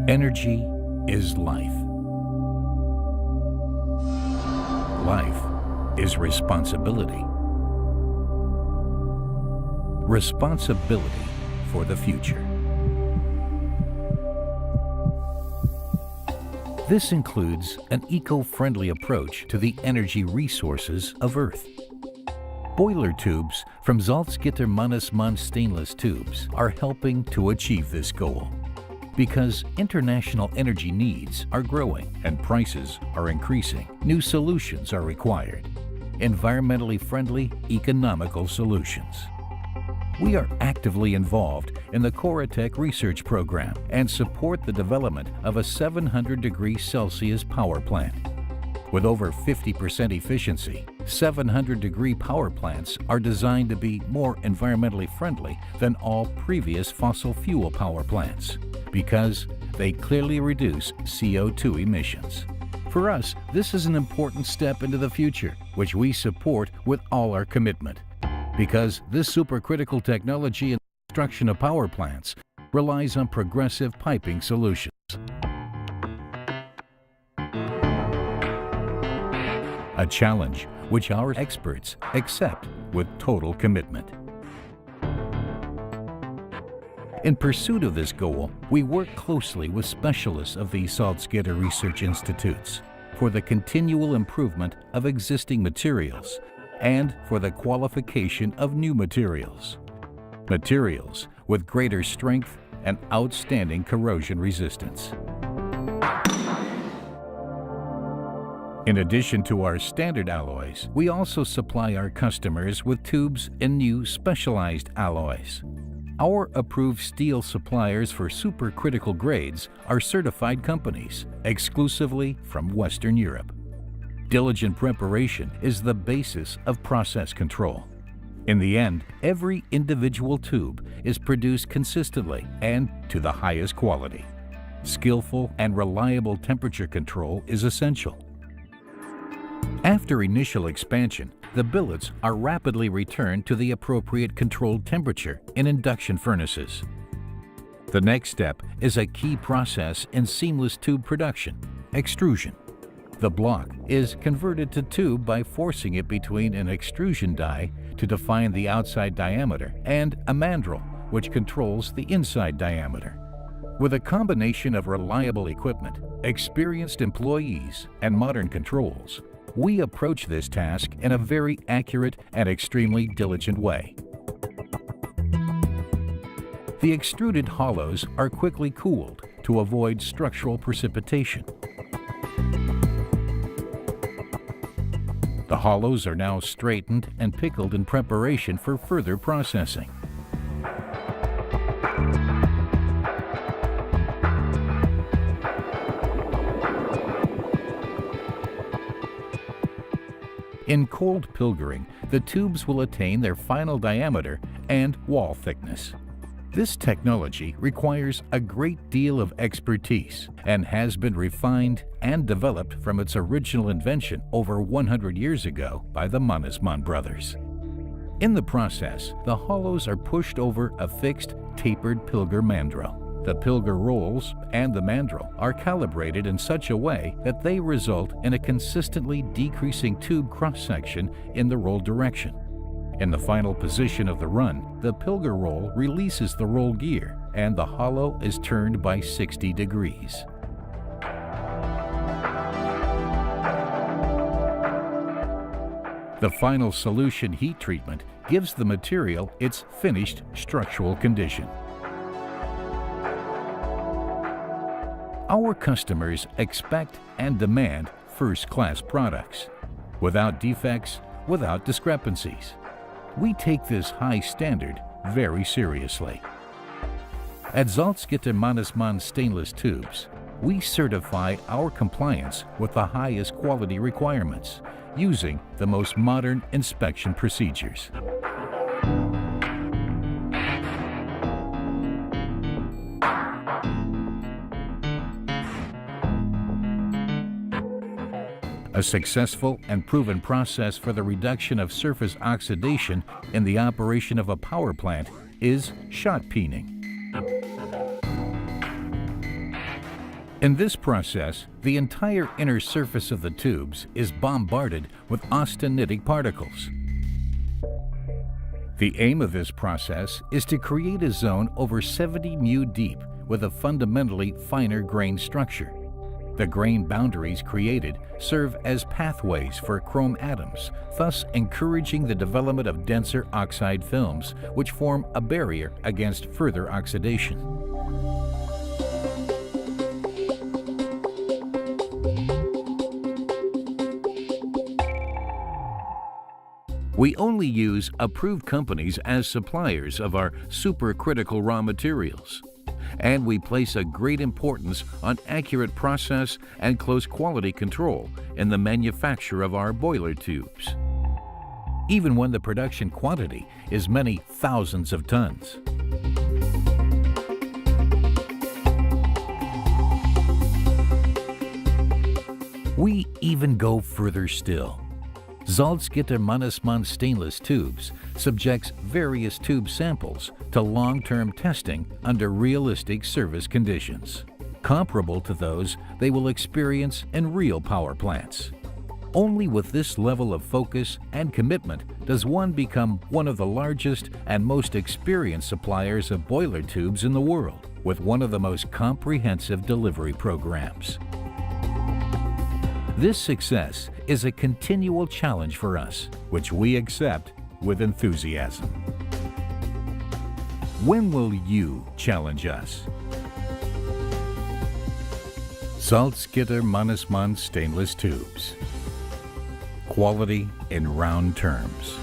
Energy is life. Life is responsibility. Responsibility for the future. This includes an eco-friendly approach to the energy resources of Earth. Boiler tubes from Salzgitter stainless tubes are helping to achieve this goal. Because international energy needs are growing and prices are increasing, new solutions are required. Environmentally friendly, economical solutions. We are actively involved in the Coratech research program and support the development of a 700 degrees Celsius power plant. With over 50% efficiency, 700-degree power plants are designed to be more environmentally friendly than all previous fossil fuel power plants, because they clearly reduce CO2 emissions. For us, this is an important step into the future, which we support with all our commitment, because this supercritical technology in the construction of power plants relies on progressive piping solutions. A challenge which our experts accept with total commitment. In pursuit of this goal, we work closely with specialists of the Salzgitter research institutes for the continual improvement of existing materials and for the qualification of new materials. Materials with greater strength and outstanding corrosion resistance. In addition to our standard alloys, we also supply our customers with tubes in new specialized alloys. Our approved steel suppliers for supercritical grades are certified companies, exclusively from Western Europe. Diligent preparation is the basis of process control. In the end, every individual tube is produced consistently and to the highest quality. Skillful and reliable temperature control is essential. After initial expansion, the billets are rapidly returned to the appropriate controlled temperature in induction furnaces. The next step is a key process in seamless tube production, extrusion. The block is converted to tube by forcing it between an extrusion die to define the outside diameter and a mandrel, which controls the inside diameter. With a combination of reliable equipment, experienced employees, and modern controls, we approach this task in a very accurate and extremely diligent way. The extruded hollows are quickly cooled to avoid structural precipitation. The hollows are now straightened and pickled in preparation for further processing. In cold pilgering, the tubes will attain their final diameter and wall thickness. This technology requires a great deal of expertise and has been refined and developed from its original invention over 100 years ago by the Mannesmann brothers. In the process, the hollows are pushed over a fixed, tapered pilger mandrel. The pilger rolls and the mandrel are calibrated in such a way that they result in a consistently decreasing tube cross-section in the roll direction. In the final position of the run, the pilger roll releases the roll gear and the hollow is turned by 60 degrees. The final solution heat treatment gives the material its finished structural condition. Our customers expect and demand first-class products, without defects, without discrepancies. We take this high standard very seriously. At Salzgitter stainless tubes, we certify our compliance with the highest quality requirements using the most modern inspection procedures. A successful and proven process for the reduction of surface oxidation in the operation of a power plant is shot peening. In this process, the entire inner surface of the tubes is bombarded with austenitic particles. The aim of this process is to create a zone over 70 mu deep with a fundamentally finer grain structure. The grain boundaries created serve as pathways for chrome atoms, thus encouraging the development of denser oxide films, which form a barrier against further oxidation. We only use approved companies as suppliers of our supercritical raw materials, and we place a great importance on accurate process and close quality control in the manufacture of our boiler tubes, even when the production quantity is many thousands of tons. We even go further still. Salzgitter-Mannesmann stainless tubes subjects various tube samples to long-term testing under realistic service conditions, comparable to those they will experience in real power plants. Only with this level of focus and commitment does one become one of the largest and most experienced suppliers of boiler tubes in the world, with one of the most comprehensive delivery programs. This success is a continual challenge for us, which we accept with enthusiasm. When will you challenge us? Salzgitter-Mannesmann stainless tubes. Quality in round terms.